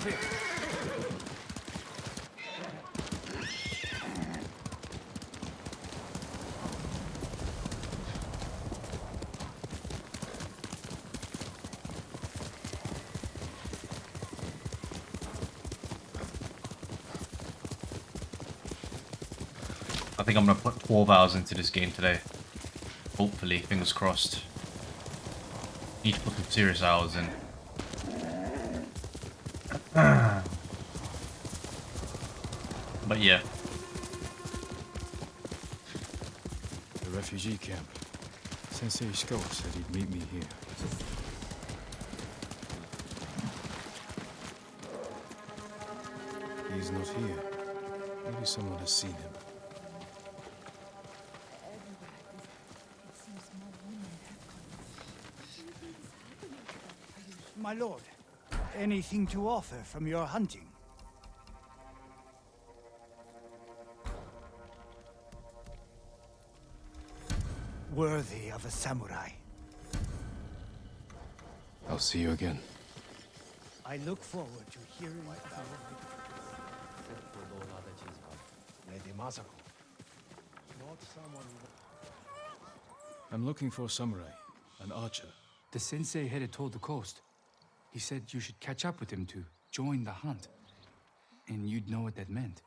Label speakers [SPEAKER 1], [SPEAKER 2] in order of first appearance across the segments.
[SPEAKER 1] clear.
[SPEAKER 2] I think I'm gonna put 12 hours into this game today. Hopefully, fingers crossed. Need to put some serious hours in. But yeah.
[SPEAKER 1] The refugee camp. Sensei Ishikawa said he'd meet me here. He's not here. Maybe someone has seen him.
[SPEAKER 3] My lord, anything to offer from your hunting? Worthy of a samurai.
[SPEAKER 1] I'll see you again.
[SPEAKER 3] I look forward to hearing of your
[SPEAKER 1] I'm looking for a samurai, an archer.
[SPEAKER 4] The sensei headed toward the coast. He said you should catch up with him to join the hunt. And you'd know what that meant.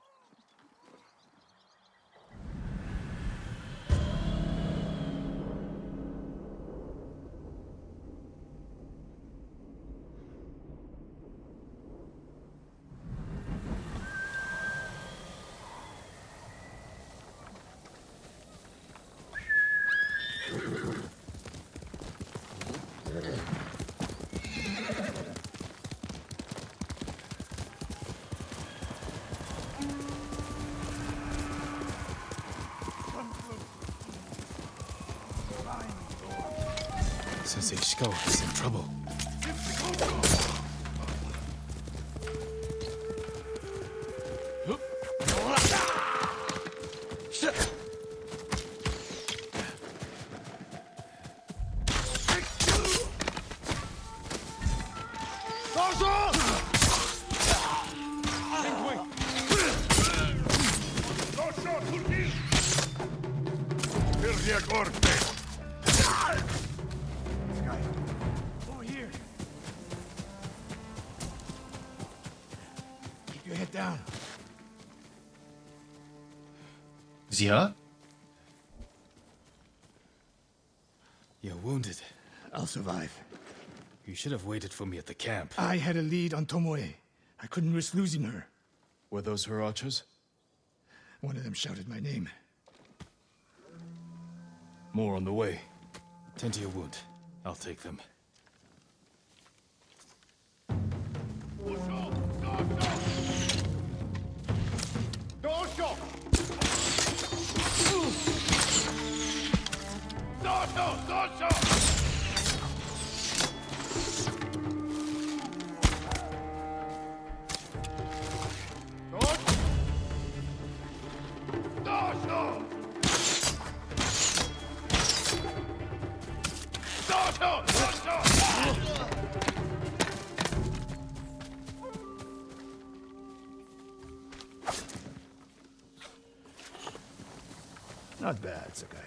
[SPEAKER 1] Sensei Ishikawa is in trouble.
[SPEAKER 3] Over here. Keep your head down.
[SPEAKER 2] Is he hurt?
[SPEAKER 1] You're wounded.
[SPEAKER 3] I'll survive.
[SPEAKER 1] You should have waited for me at the camp.
[SPEAKER 3] I had a lead on Tomoe. I couldn't risk losing her.
[SPEAKER 1] Were those her archers?
[SPEAKER 3] One of them shouted my name.
[SPEAKER 1] More on the way. Tend to your wound. I'll take them.
[SPEAKER 3] Not bad, Sakai.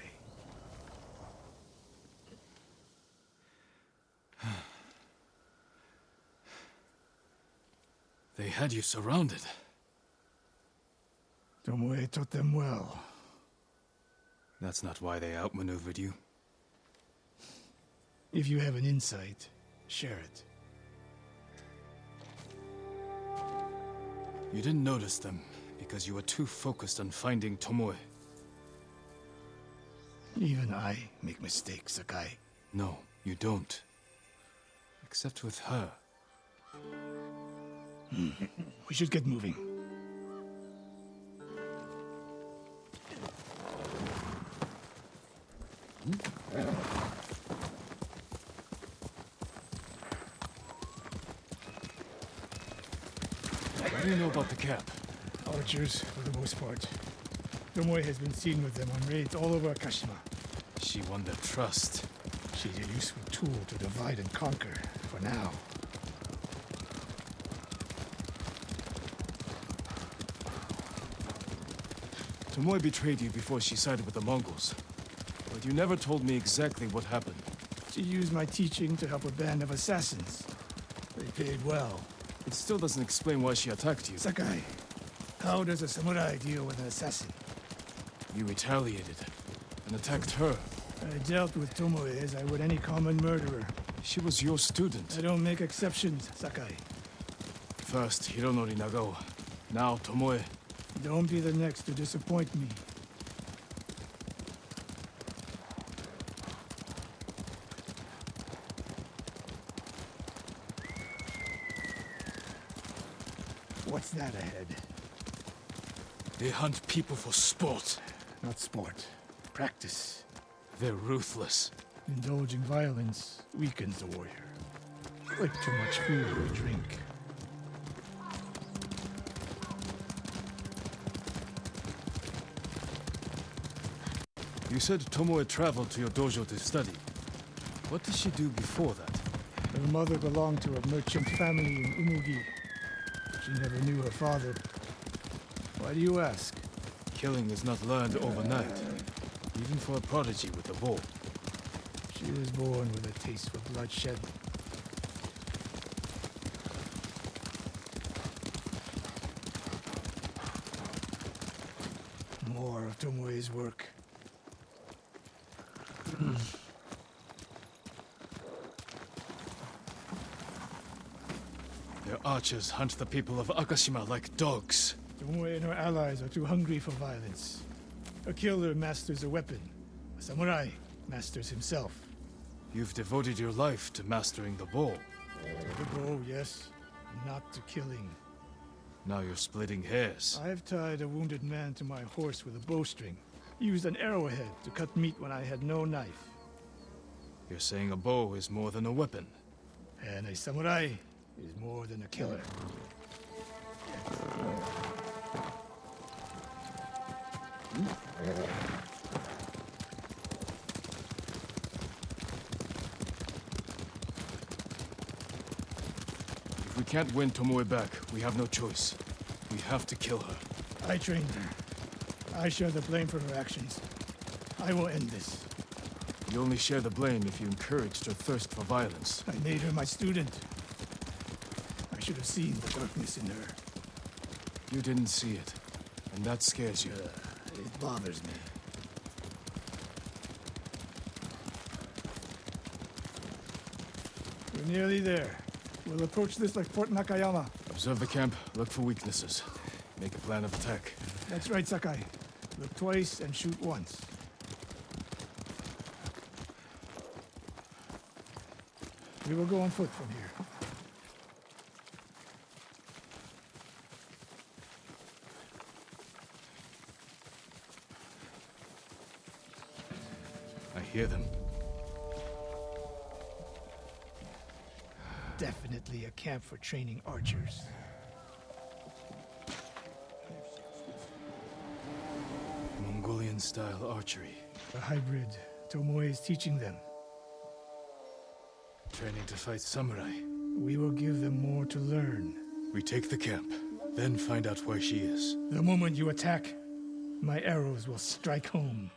[SPEAKER 1] They had you surrounded.
[SPEAKER 3] Tomoe taught them well.
[SPEAKER 1] That's not why they outmaneuvered you.
[SPEAKER 3] If you have an insight, share it.
[SPEAKER 1] You didn't notice them because you were too focused on finding Tomoe.
[SPEAKER 3] Even I make mistakes, Sakai.
[SPEAKER 1] No, you don't. Except with her.
[SPEAKER 3] We should get moving.
[SPEAKER 1] What do you know about the camp?
[SPEAKER 3] Archers, for the most part. Tomoe has been seen with them on raids all over Akashima.
[SPEAKER 1] She won their trust.
[SPEAKER 3] She's a useful tool to divide and conquer, for now.
[SPEAKER 1] Tomoe betrayed you before she sided with the Mongols. But you never told me exactly what happened.
[SPEAKER 3] She used my teaching to help a band of assassins. They paid well.
[SPEAKER 1] It still doesn't explain why she attacked you.
[SPEAKER 3] Sakai, how does a samurai deal with an assassin?
[SPEAKER 1] You retaliated and attacked her.
[SPEAKER 3] I dealt with Tomoe as I would any common murderer.
[SPEAKER 1] She was your student.
[SPEAKER 3] I don't make exceptions, Sakai.
[SPEAKER 1] First Hironori Nagao, now Tomoe.
[SPEAKER 3] Don't be the next to disappoint me. What's that ahead?
[SPEAKER 1] They hunt people for sport.
[SPEAKER 3] Not sport. Practice.
[SPEAKER 1] They're ruthless.
[SPEAKER 3] Indulging violence weakens the warrior. Like too much food or drink.
[SPEAKER 1] You said Tomoe traveled to your dojo to study. What did she do before that?
[SPEAKER 3] Her mother belonged to a merchant family in Umugi. She never knew her father. Why do you ask?
[SPEAKER 1] Killing is not learned overnight, even for a prodigy with a bow.
[SPEAKER 3] She was born with a taste for bloodshed. More of Tomoe's work.
[SPEAKER 1] Their archers hunt the people of Akashima like dogs.
[SPEAKER 3] Tomoe and her allies are too hungry for violence. A killer masters a weapon. A samurai masters himself.
[SPEAKER 1] You've devoted your life to mastering the bow.
[SPEAKER 3] To the bow, yes. Not to killing.
[SPEAKER 1] Now you're splitting hairs.
[SPEAKER 3] I've tied a wounded man to my horse with a bowstring. Used an arrowhead to cut meat when I had no knife.
[SPEAKER 1] You're saying a bow is more than a weapon.
[SPEAKER 3] And a samurai is more than a killer.
[SPEAKER 1] If we can't win Tomoe back, we have no choice. We have to kill her.
[SPEAKER 3] I trained her. I share the blame for her actions. I will end this.
[SPEAKER 1] You only share the blame if you encouraged her thirst for violence.
[SPEAKER 3] I made her my student. I should have seen the darkness in her.
[SPEAKER 1] You didn't see it, and that scares you.
[SPEAKER 3] It bothers me. We're nearly there. We'll approach this like Fort Nakayama.
[SPEAKER 1] Observe the camp, look for weaknesses. Make a plan of attack.
[SPEAKER 3] That's right, Sakai. Look twice and shoot once. We will go on foot from here.
[SPEAKER 1] I hear them.
[SPEAKER 3] Definitely a camp for training archers.
[SPEAKER 1] Mongolian-style archery.
[SPEAKER 3] A hybrid. Tomoe is teaching them.
[SPEAKER 1] Training to fight samurai.
[SPEAKER 3] We will give them more to learn.
[SPEAKER 1] We take the camp, then find out where she is.
[SPEAKER 3] The moment you attack, my arrows will strike home.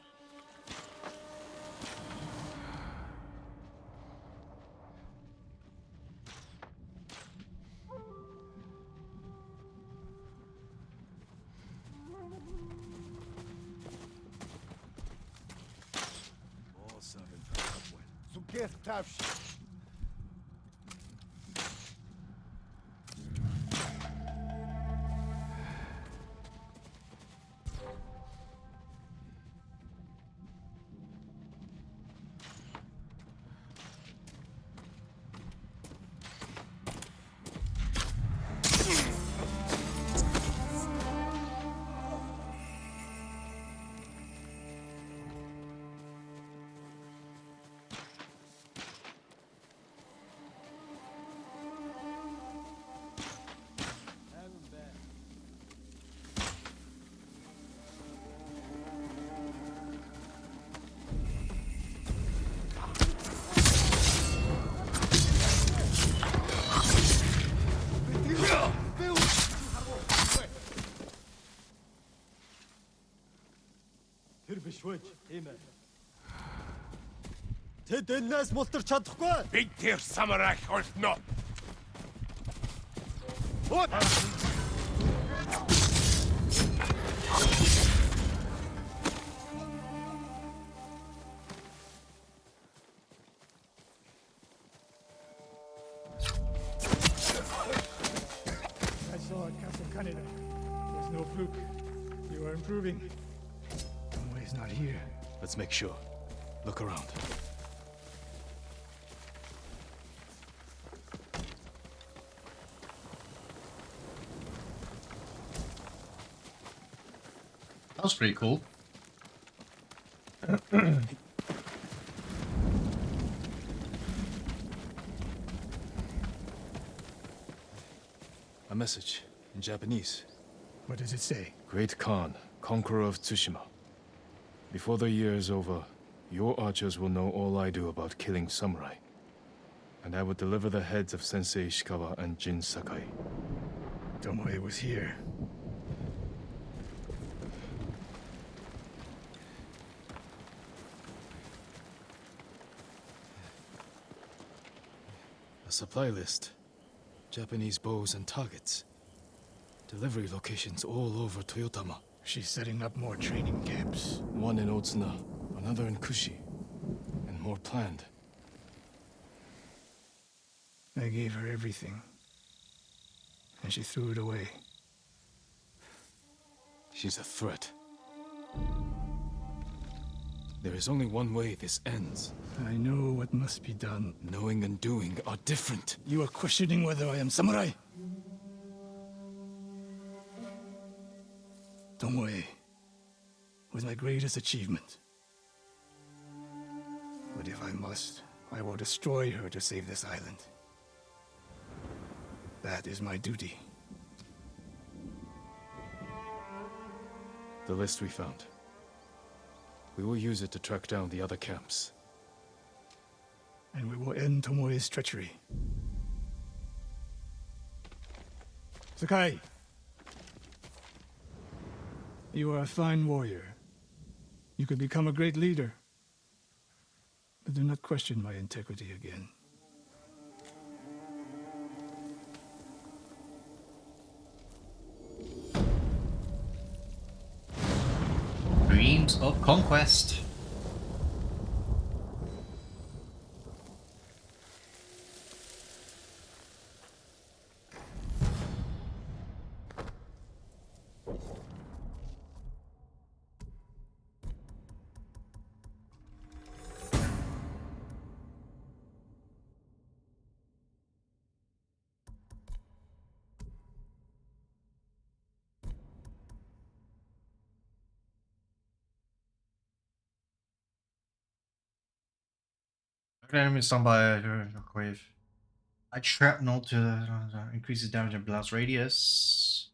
[SPEAKER 1] швэж тийм ээ. Тэд энэс мултарч чадахгүй.
[SPEAKER 5] Бид тэр самарайг олно.
[SPEAKER 3] I saw at Castle Canada. It was no fluke. You are improving. Tomoe's not here.
[SPEAKER 1] Let's make sure. Look around.
[SPEAKER 2] That was pretty cool.
[SPEAKER 1] A message in Japanese.
[SPEAKER 3] What does it say?
[SPEAKER 1] Great Khan, conqueror of Tsushima. Before the year is over, your archers will know all I do about killing samurai. And I will deliver the heads of Sensei Ishikawa and Jin Sakai.
[SPEAKER 3] Tomoe was here.
[SPEAKER 1] A supply list. Japanese bows and targets. Delivery locations all over Toyotama.
[SPEAKER 3] She's setting up more training camps.
[SPEAKER 1] One in Otsuna, another in Kushi, and more planned.
[SPEAKER 3] I gave her everything. And she threw it away.
[SPEAKER 1] She's a threat. There is only one way this ends.
[SPEAKER 3] I know what must be done.
[SPEAKER 1] Knowing and doing are different.
[SPEAKER 3] You are questioning whether I am samurai? Tomoe was my greatest achievement. But if I must, I will destroy her to save this island. That is my duty.
[SPEAKER 1] The list we found. We will use it to track down the other camps.
[SPEAKER 3] And we will end Tomoe's treachery. Sakai! You are a fine warrior. You could become a great leader. But do not question my integrity again.
[SPEAKER 2] Dreams of conquest. Enemy stun by a wave. I shrapnel to increases damage and blast radius.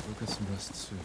[SPEAKER 1] We'll get some rest soon.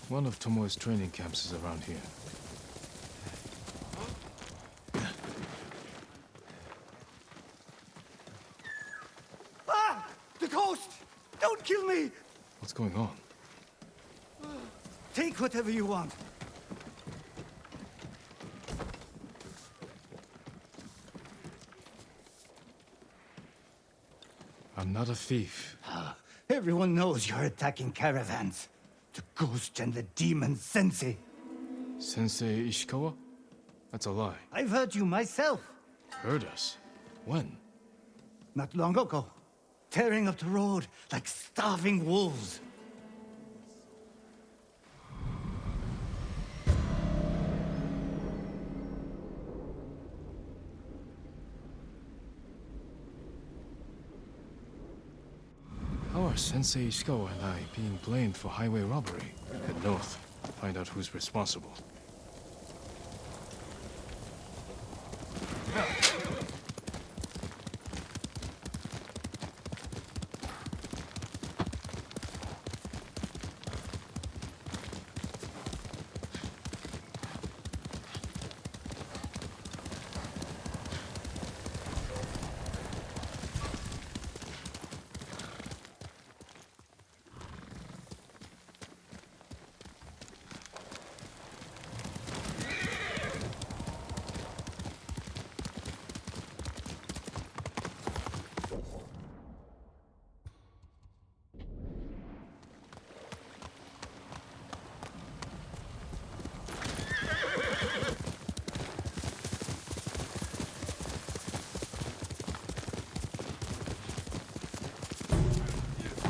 [SPEAKER 1] One of Tomoe's training camps is around here.
[SPEAKER 3] Ah! The coast! Don't kill me!
[SPEAKER 1] What's going on?
[SPEAKER 3] Take whatever you want.
[SPEAKER 1] I'm not a thief.
[SPEAKER 3] Everyone knows you're attacking caravans. The ghost and the demon Sensei.
[SPEAKER 1] Sensei Ishikawa? That's a lie.
[SPEAKER 3] I've heard you myself.
[SPEAKER 1] Heard us? When?
[SPEAKER 3] Not long ago. Tearing up the road like starving wolves.
[SPEAKER 1] How are Sensei Ishikawa and I being blamed for highway robbery? Head north. Find out who's responsible.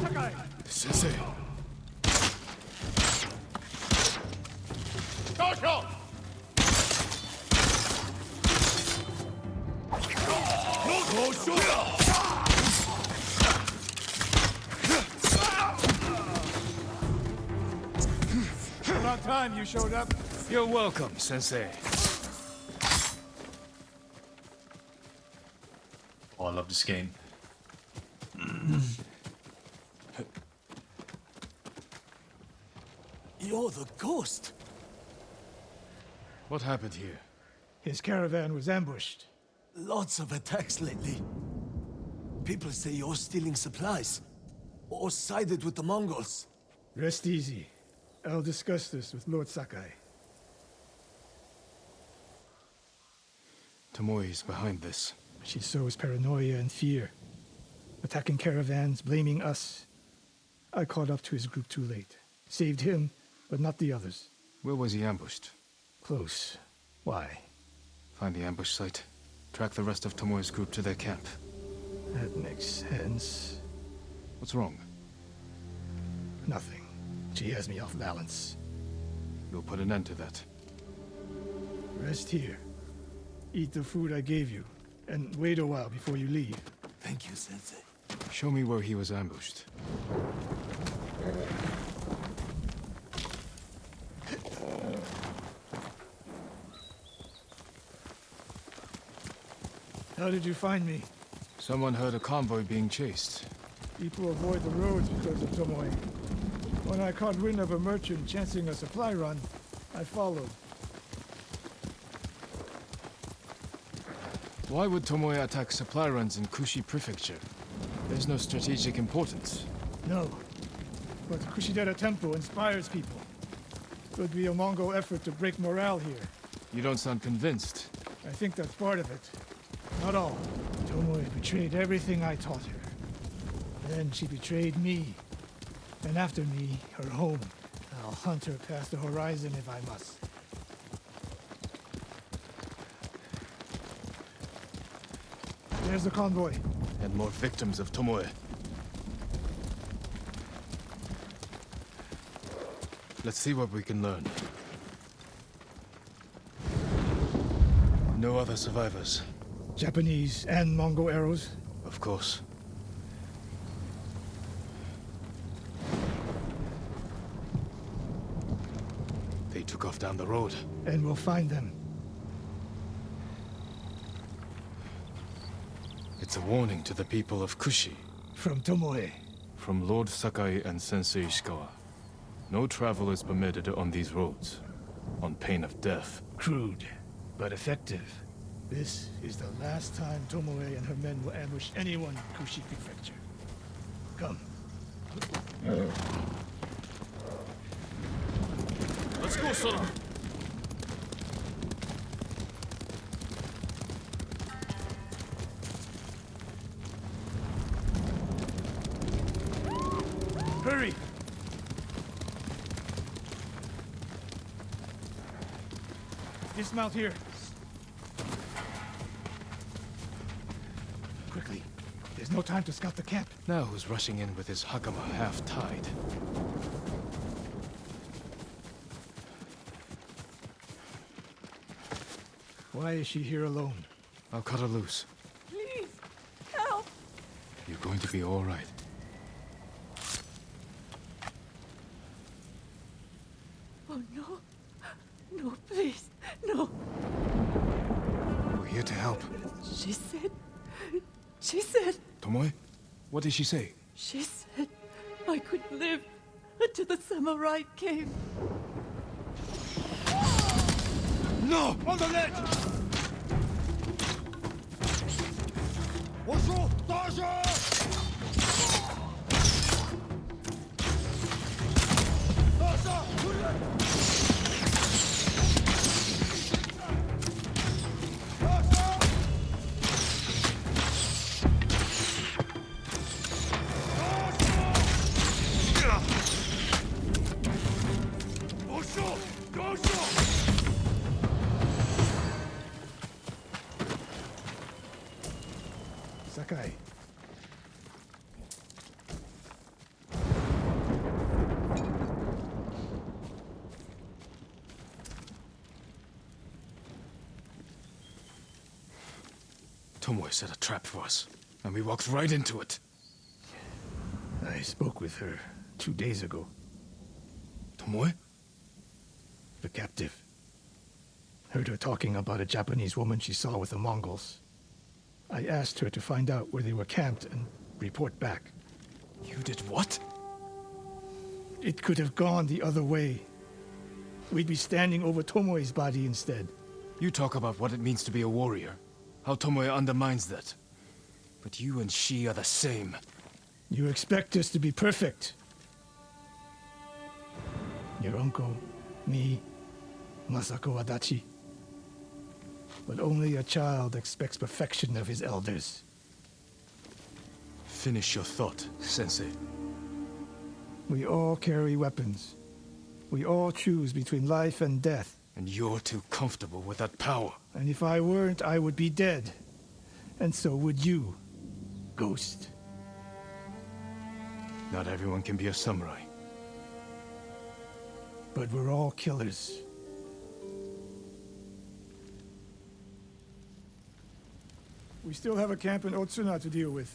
[SPEAKER 3] Sakai!
[SPEAKER 1] Sensei!
[SPEAKER 5] Dojo!
[SPEAKER 3] About time you showed up.
[SPEAKER 1] You're welcome, Sensei.
[SPEAKER 2] Oh, I love this game.
[SPEAKER 5] You're the ghost.
[SPEAKER 1] What happened here?
[SPEAKER 3] His caravan was ambushed.
[SPEAKER 5] Lots of attacks lately. People say you're stealing supplies. Or sided with the Mongols.
[SPEAKER 3] Rest easy. I'll discuss this with Lord Sakai.
[SPEAKER 1] Tomoe is behind this.
[SPEAKER 3] She sows paranoia and fear. Attacking caravans, blaming us. I caught up to his group too late. Saved him, but not the others.
[SPEAKER 1] Where was he ambushed?
[SPEAKER 3] Close. Why?
[SPEAKER 1] Find the ambush site. Track the rest of Tomoe's group to their camp.
[SPEAKER 3] That makes sense.
[SPEAKER 1] What's wrong?
[SPEAKER 3] Nothing. She has me off balance.
[SPEAKER 1] You'll put an end to that.
[SPEAKER 3] Rest here. Eat the food I gave you. And wait a while before you leave.
[SPEAKER 5] Thank you, Sensei.
[SPEAKER 1] Show me where he was ambushed.
[SPEAKER 3] How did you find me?
[SPEAKER 1] Someone heard a convoy being chased.
[SPEAKER 3] People avoid the roads because of Tomoe. When I caught wind of a merchant chancing a supply run, I followed.
[SPEAKER 1] Why would Tomoe attack supply runs in Kushi Prefecture? There's no strategic importance.
[SPEAKER 3] No. But Kushidera Temple inspires people. Could be a Mongol effort to break morale here.
[SPEAKER 1] You don't sound convinced.
[SPEAKER 3] I think that's part of it. Not all. Tomoe betrayed everything I taught her. Then she betrayed me. And after me, her home. I'll hunt her past the horizon if I must. There's the convoy.
[SPEAKER 1] And more victims of Tomoe. Let's see what we can learn. No other survivors.
[SPEAKER 3] Japanese and Mongol arrows.
[SPEAKER 1] Of course. They took off down the road.
[SPEAKER 3] And we'll find them.
[SPEAKER 1] It's a warning to the people of Kushi.
[SPEAKER 3] From Tomoe.
[SPEAKER 1] From Lord Sakai and Sensei Ishikawa. No travel is permitted on these roads, on pain of death.
[SPEAKER 3] Crude, but effective. This is the last time Tomoe and her men will ambush anyone in Kushi Prefecture. Come.
[SPEAKER 1] Let's go, Sora!
[SPEAKER 3] Hurry! Dismount here. Quickly. There's no time to scout the camp.
[SPEAKER 1] Now who's rushing in with his hakama half-tied?
[SPEAKER 3] Why is she here alone?
[SPEAKER 1] I'll cut her loose.
[SPEAKER 6] Please, help!
[SPEAKER 1] You're going to be all right.
[SPEAKER 6] Oh no. No, please, no.
[SPEAKER 1] We're here to help.
[SPEAKER 6] She said,
[SPEAKER 1] Tomoe? What did she say?
[SPEAKER 6] she said I could live until the samurai came.
[SPEAKER 3] No! On the ledge! Sakai.
[SPEAKER 1] Tomoe set a trap for us, and we walked right into it.
[SPEAKER 3] I spoke with her 2 days ago.
[SPEAKER 1] Tomoe?
[SPEAKER 3] The captive. Heard her talking about a Japanese woman she saw with the Mongols. I asked her to find out where they were camped and report back.
[SPEAKER 1] You did what?
[SPEAKER 3] It could have gone the other way. We'd be standing over Tomoe's body instead.
[SPEAKER 1] You talk about what it means to be a warrior, how Tomoe undermines that. But you and she are the same.
[SPEAKER 3] You expect us to be perfect. Your uncle, me, Masako Adachi. But only a child expects perfection of his elders.
[SPEAKER 1] Finish your thought, Sensei.
[SPEAKER 3] We all carry weapons. We all choose between life and death.
[SPEAKER 1] And you're too comfortable with that power.
[SPEAKER 3] And if I weren't, I would be dead. And so would you, Ghost.
[SPEAKER 1] Not everyone can be a samurai.
[SPEAKER 3] But we're all killers. We still have a camp in Otsuna to deal with.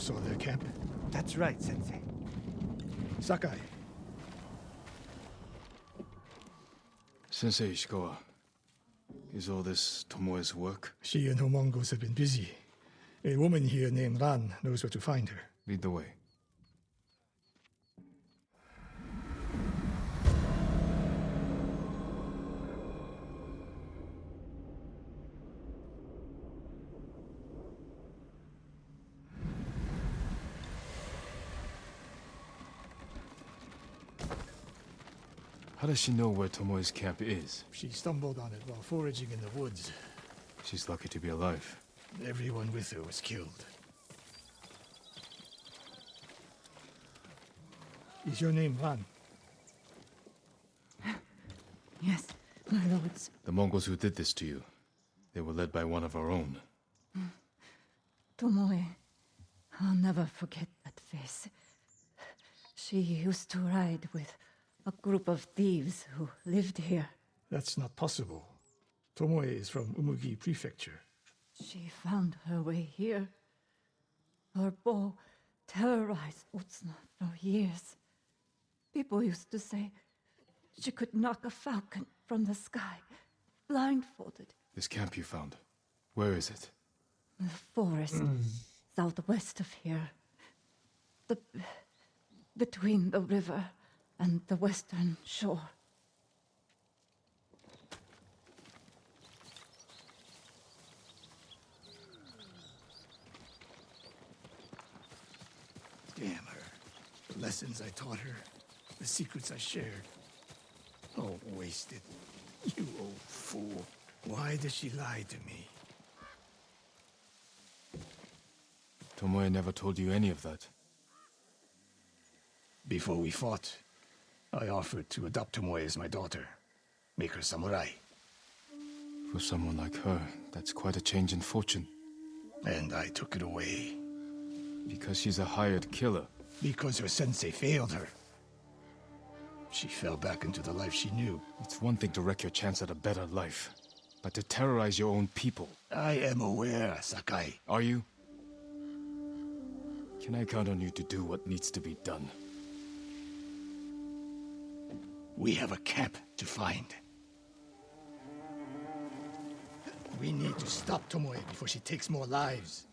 [SPEAKER 3] saw their camp? That's right, Sensei. Sakai.
[SPEAKER 1] Sensei Ishikawa, is all this Tomoe's work?
[SPEAKER 3] She and her Mongols have been busy. A woman here named Ran knows where to find her.
[SPEAKER 1] Lead the way. How does she know where Tomoe's camp is?
[SPEAKER 3] She stumbled on it while foraging in the woods.
[SPEAKER 1] She's lucky to be alive.
[SPEAKER 3] Everyone with her was killed. Is your name Ran?
[SPEAKER 6] Yes, my lords.
[SPEAKER 1] The Mongols who did this to you, they were led by one of our own.
[SPEAKER 6] Tomoe. I'll never forget that face. She used to ride with a group of thieves who lived here.
[SPEAKER 3] That's not possible. Tomoe is from Umugi Prefecture.
[SPEAKER 6] She found her way here. Her bow terrorized Utsuna for years. People used to say she could knock a falcon from the sky, blindfolded.
[SPEAKER 1] This camp you found, where is it?
[SPEAKER 6] The forest southwest of here. Between the river and the western shore.
[SPEAKER 3] Damn her. The lessons I taught her, the secrets I shared. Oh, wasted. You old fool. Why does she lie to me?
[SPEAKER 1] Tomoe never told you any of that.
[SPEAKER 3] Before we fought, I offered to adopt Tomoe as my daughter. Make her samurai.
[SPEAKER 1] For someone like her, that's quite a change in fortune.
[SPEAKER 3] And I took it away.
[SPEAKER 1] Because she's a hired killer.
[SPEAKER 3] Because her sensei failed her. She fell back into the life she knew.
[SPEAKER 1] It's one thing to wreck your chance at a better life, but to terrorize your own people.
[SPEAKER 3] I am aware, Sakai.
[SPEAKER 1] Are you? Can I count on you to do what needs to be done?
[SPEAKER 3] We have a camp to find. We need to stop Tomoe before she takes more lives.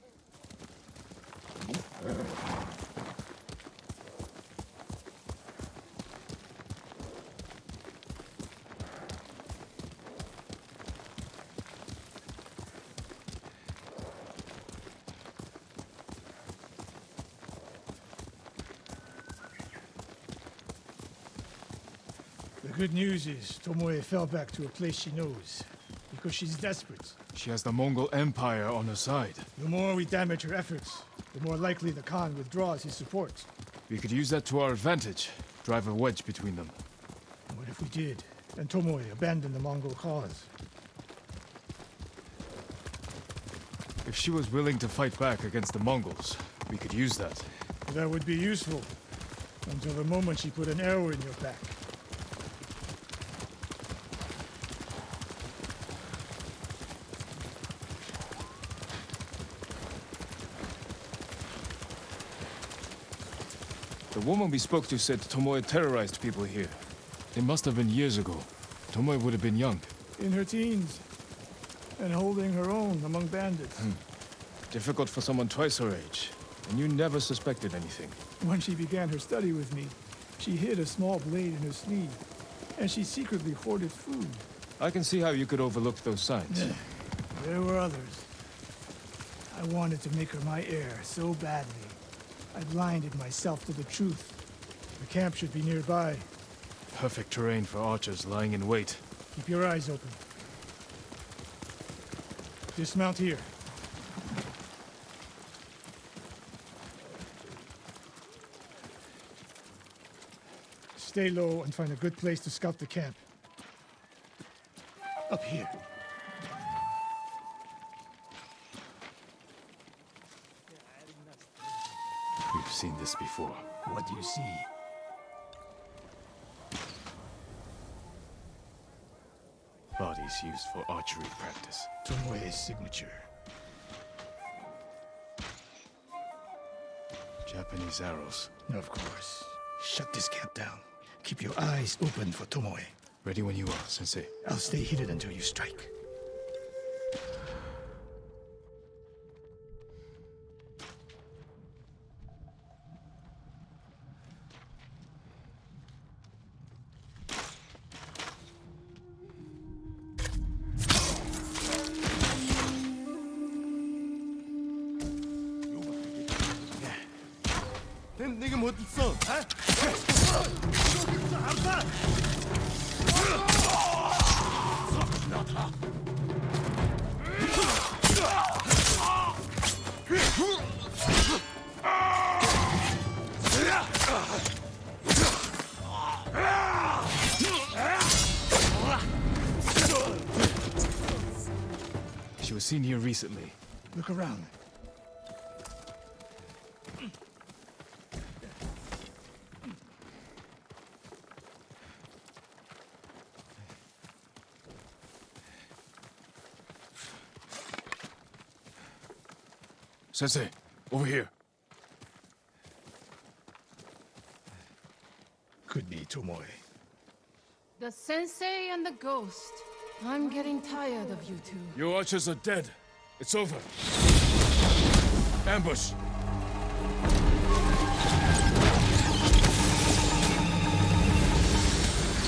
[SPEAKER 3] The good news is Tomoe fell back to a place she knows, because she's desperate.
[SPEAKER 1] She has the Mongol Empire on her side.
[SPEAKER 3] The more we damage her efforts, the more likely the Khan withdraws his support.
[SPEAKER 1] We could use that to our advantage. Drive a wedge between them.
[SPEAKER 3] What if we did, and Tomoe abandoned the Mongol cause?
[SPEAKER 1] If she was willing to fight back against the Mongols, we could use that.
[SPEAKER 3] That would be useful, until the moment she put an arrow in your back.
[SPEAKER 1] The woman we spoke to said Tomoe terrorized people here. It must have been years ago. Tomoe would have been young.
[SPEAKER 3] In her teens, and holding her own among bandits.
[SPEAKER 1] Difficult for someone twice her age. And you never suspected anything.
[SPEAKER 3] When she began her study with me, she hid a small blade in her sleeve, and she secretly hoarded food.
[SPEAKER 1] I can see how you could overlook those signs.
[SPEAKER 3] There were others. I wanted to make her my heir so badly. I blinded myself to the truth. The camp should be nearby.
[SPEAKER 1] Perfect terrain for archers lying in wait.
[SPEAKER 3] Keep your eyes open. Dismount here. Stay low and find a good place to scout the camp. Up here.
[SPEAKER 1] We've seen this before.
[SPEAKER 3] What do you see?
[SPEAKER 1] Bodies used for archery practice.
[SPEAKER 3] Tomoe's signature.
[SPEAKER 1] Japanese arrows.
[SPEAKER 3] Of course. Shut this camp down. Keep your eyes open for Tomoe.
[SPEAKER 1] Ready when you are, Sensei.
[SPEAKER 3] I'll stay hidden until you strike.
[SPEAKER 5] 내가 못 있어.
[SPEAKER 1] She was seen here recently.
[SPEAKER 3] Look around.
[SPEAKER 1] Sensei, over here.
[SPEAKER 3] Could be Tomoe.
[SPEAKER 7] The sensei and the ghost. I'm getting tired of you two.
[SPEAKER 1] Your archers are dead. It's over. Ambush.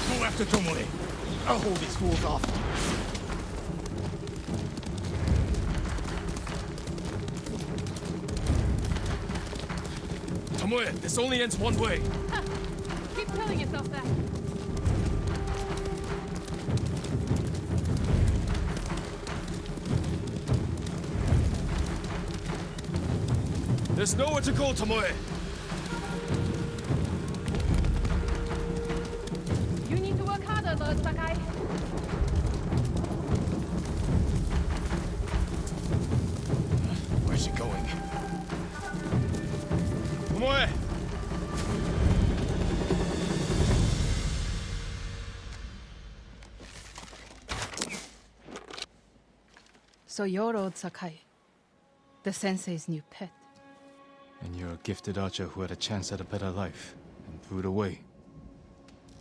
[SPEAKER 3] Go after Tomoe. I'll hold these fools off.
[SPEAKER 1] Tomoe, this only ends one way.
[SPEAKER 7] Keep telling yourself that.
[SPEAKER 1] There's nowhere to go, Tomoe.
[SPEAKER 7] You need to work harder, Lord Sakai.
[SPEAKER 1] Where's she going? Tomoe!
[SPEAKER 7] So you're old Sakai, the sensei's new pet.
[SPEAKER 1] And you're a gifted archer who had a chance at a better life and threw it away.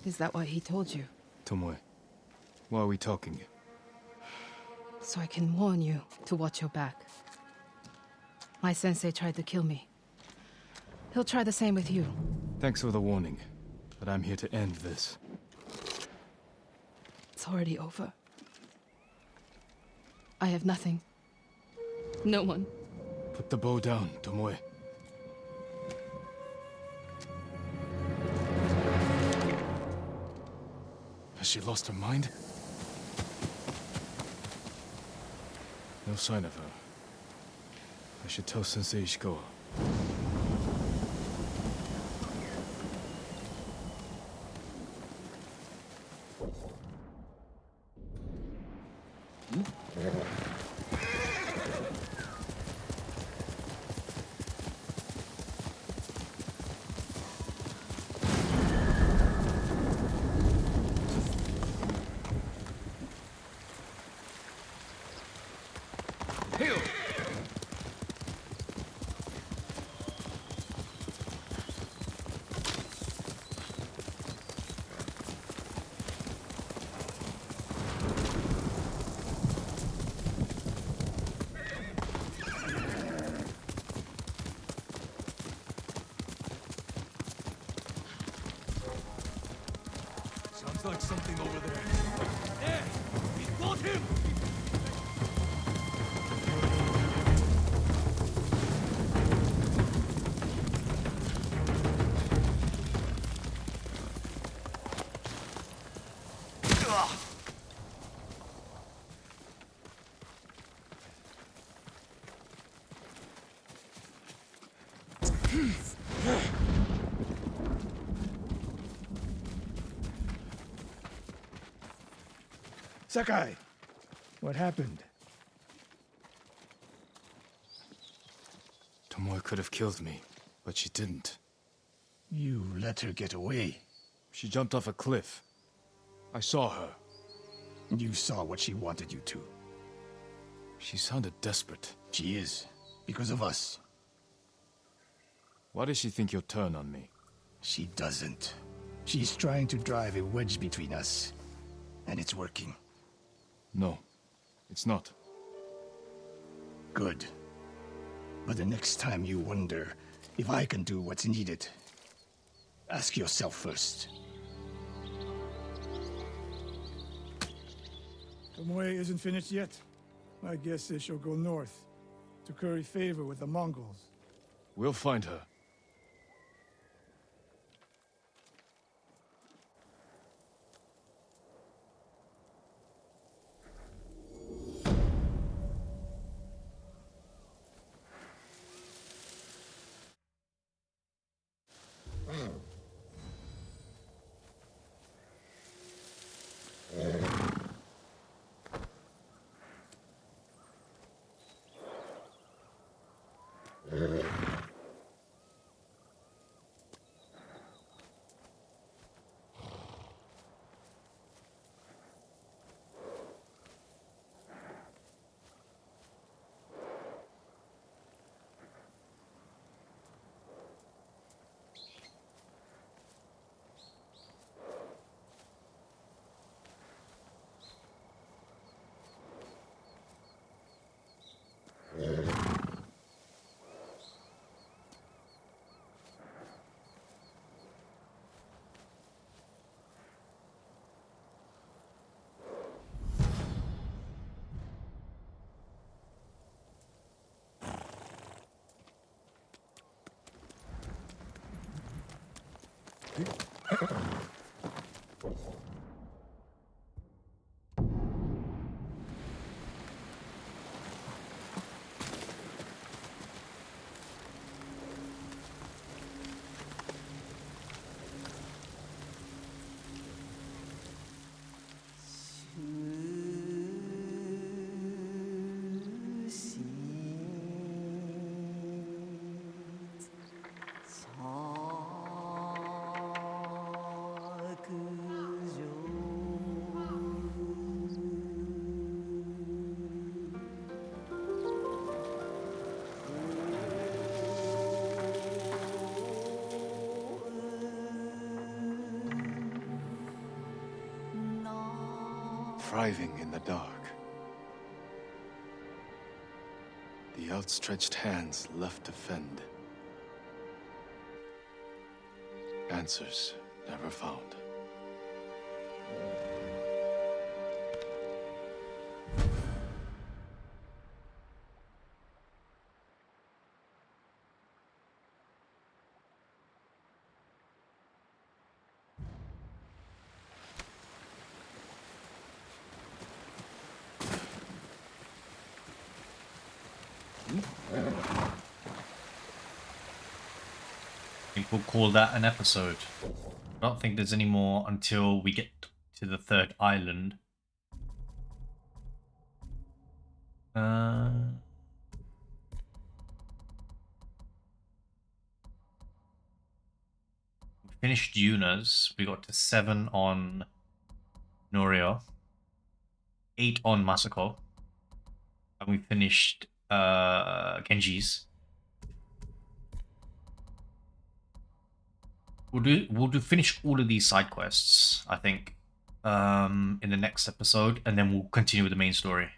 [SPEAKER 7] Is that what he told you?
[SPEAKER 1] Tomoe, why are we talking?
[SPEAKER 7] So I can warn you to watch your back. My sensei tried to kill me. He'll try the same with you.
[SPEAKER 1] Thanks for the warning, but I'm here to end this.
[SPEAKER 7] It's already over. I have nothing. No one.
[SPEAKER 1] Put the bow down, Tomoe. Has she lost her mind? No sign of her. I should tell Sensei Ishikawa.
[SPEAKER 5] Sounds like something over there. There! We got him!
[SPEAKER 3] Sakai, what happened?
[SPEAKER 1] Tomoe could have killed me, but she didn't.
[SPEAKER 3] You let her get away.
[SPEAKER 1] She jumped off a cliff. I saw her.
[SPEAKER 3] You saw what she wanted you to.
[SPEAKER 1] She sounded desperate.
[SPEAKER 3] She is, because of us.
[SPEAKER 1] Why does she think you'll turn on me?
[SPEAKER 3] She doesn't. She's trying to drive a wedge between us. And it's working.
[SPEAKER 1] No, it's not.
[SPEAKER 3] Good. But the next time you wonder if I can do what's needed, ask yourself first. Tomoe isn't finished yet. I guess she'll go north to curry favor with the Mongols.
[SPEAKER 1] We'll find her. Thriving in the dark. The outstretched hands left to fend. Answers never found.
[SPEAKER 2] I think we'll call that an episode. I don't think there's any more until we get to the third island. We finished Yuna's. We got to 7 on Norio, 8 on Masako, and we finished Genji's. We'll finish all of these side quests, I think, in the next episode, and then we'll continue with the main story.